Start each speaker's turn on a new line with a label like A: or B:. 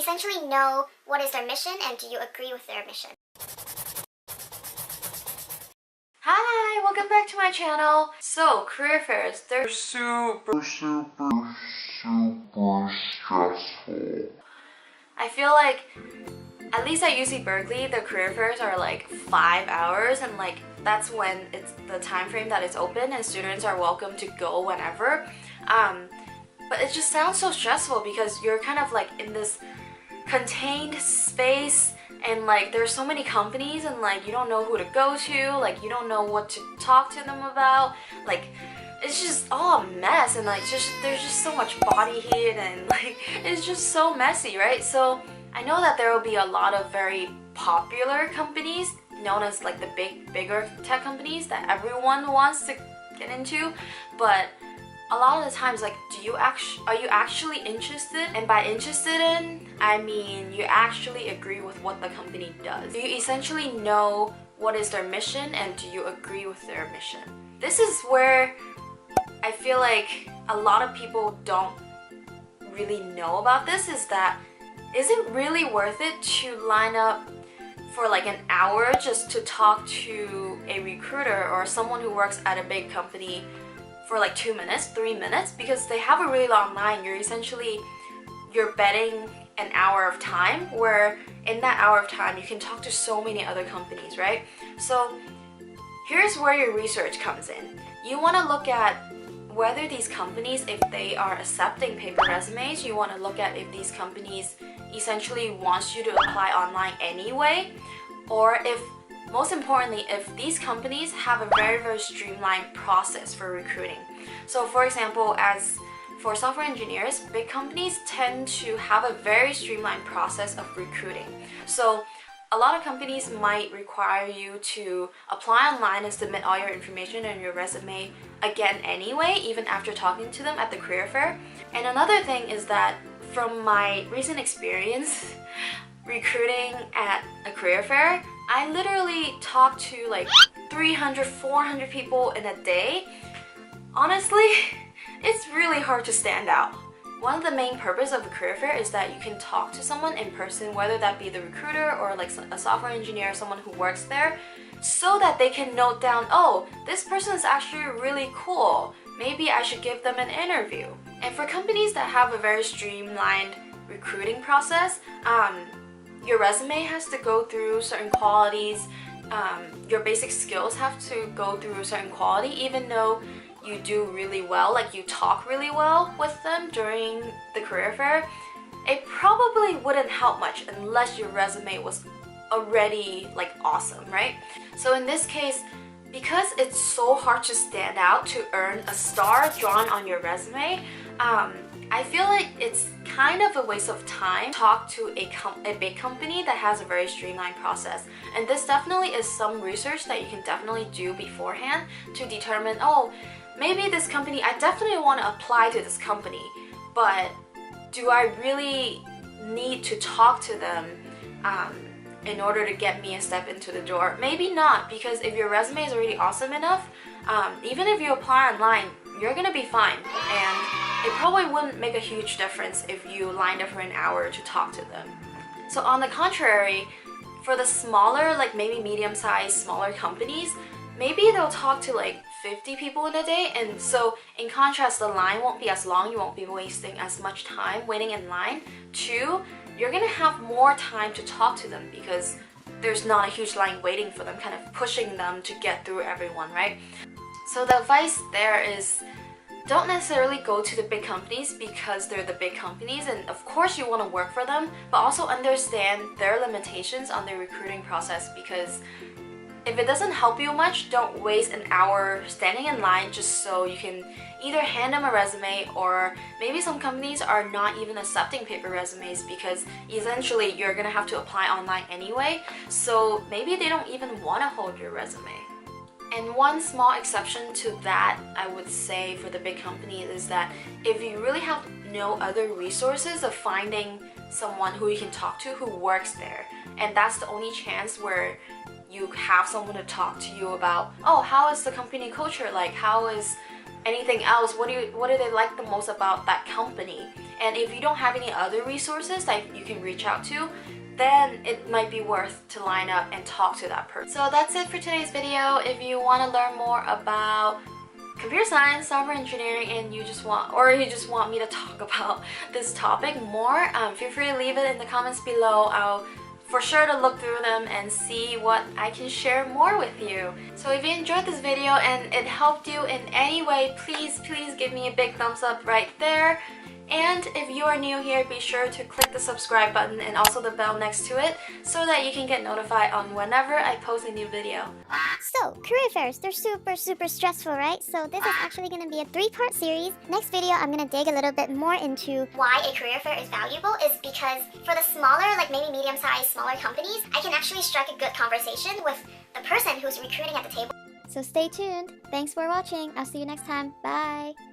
A: essentially know what is their mission and do you agree with their mission.
B: Hi, welcome back to my channel. So, career fairs, they're super stressful. I feel like, at least at UC Berkeley, the career fairs are like 5 hours, and like that's when it's the time frame that it's open and students are welcome to go whenever. But it just sounds so stressful because you're kind of like in this contained space, and like there's so many companies, and like you don't know who to go to, like you don't know what to talk to them about, like it's just all a mess, and like there's just so much body heat, and like it's just so messy, right? So I know that there will be a lot of very popular companies known as like the bigger tech companies that everyone wants to get into, but a lot of the times, like, are you actually interested? And by interested in, I mean you actually agree with what the company does. Do you essentially know what is their mission, and do you agree with their mission? This is where I feel like a lot of people don't really know about this, is it really worth it to line up for like an hour just to talk to a recruiter or someone who works at a big company for like 2 minutes, 3 minutes, because they have a really long line. You're betting an hour of time, where in that hour of time you can talk to so many other companies, right? So here's where your research comes in. You want to look at whether these companies, if they are accepting paper resumes, you want to look at if these companies essentially wants you to apply online anyway, or if, most importantly, if these companies have a very, very streamlined process for recruiting. So for example, as for software engineers, big companies tend to have a very streamlined process of recruiting. So a lot of companies might require you to apply online and submit all your information and your resume again anyway, even after talking to them at the career fair. And another thing is that from my recent experience recruiting at a career fair, I literally talked to like 300, 400 people in a day. Honestly, it's really hard to stand out. One of the main purpose of a career fair is that you can talk to someone in person, whether that be the recruiter or like a software engineer, someone who works there, so that they can note down, oh, this person is actually really cool. Maybe I should give them an interview. And for companies that have a very streamlined recruiting process, your resume has to go through certain qualities, your basic skills have to go through a certain quality, even though you do really well, like you talk really well with them during the career fair, it probably wouldn't help much unless your resume was already like awesome, right? So in this case, because it's so hard to stand out to earn a star drawn on your resume, I feel like it's kind of a waste of time to talk to a big company that has a very streamlined process. And this definitely is some research that you can definitely do beforehand to determine, oh, maybe this company, I definitely want to apply to this company, but do I really need to talk to them in order to get me a step into the door? Maybe not, because if your resume is already awesome enough, even if you apply online, you're gonna be fine. And it probably wouldn't make a huge difference if you lined up for an hour to talk to them. So on the contrary, for the smaller, like maybe medium-sized, smaller companies, maybe they'll talk to like 50 people in a day, and so in contrast, the line won't be as long, you won't be wasting as much time waiting in line. Two, you're gonna have more time to talk to them because there's not a huge line waiting for them, kind of pushing them to get through everyone, right? So the advice there is, don't necessarily go to the big companies because they're the big companies, and of course you want to work for them, but also understand their limitations on their recruiting process, because if it doesn't help you much, don't waste an hour standing in line just so you can either hand them a resume, or maybe some companies are not even accepting paper resumes because essentially you're gonna have to apply online anyway, so maybe they don't even want to hold your resume. And one small exception to that, I would say, for the big companies is that if you really have no other resources of finding someone who you can talk to who works there, and that's the only chance where you have someone to talk to you about, oh, how is the company culture like? How is anything else? What do they like the most about that company? And if you don't have any other resources that you can reach out to, then it might be worth to line up and talk to that person. So that's it for today's video. If you want to learn more about computer science, software engineering, and you just want me to talk about this topic more, feel free to leave it in the comments below. I'll for sure to look through them and see what I can share more with you. So if you enjoyed this video and it helped you in any way, please give me a big thumbs up right there. And if you are new here, be sure to click the subscribe button and also the bell next to it so that you can get notified on whenever I post a new video.
A: So, career fairs, they're super stressful, right? So this is actually going to be a 3-part series. Next video, I'm going to dig a little bit more into why a career fair is valuable is because for the smaller, like maybe medium-sized, smaller companies, I can actually strike a good conversation with the person who's recruiting at the table. So stay tuned. Thanks for watching. I'll see you next time. Bye.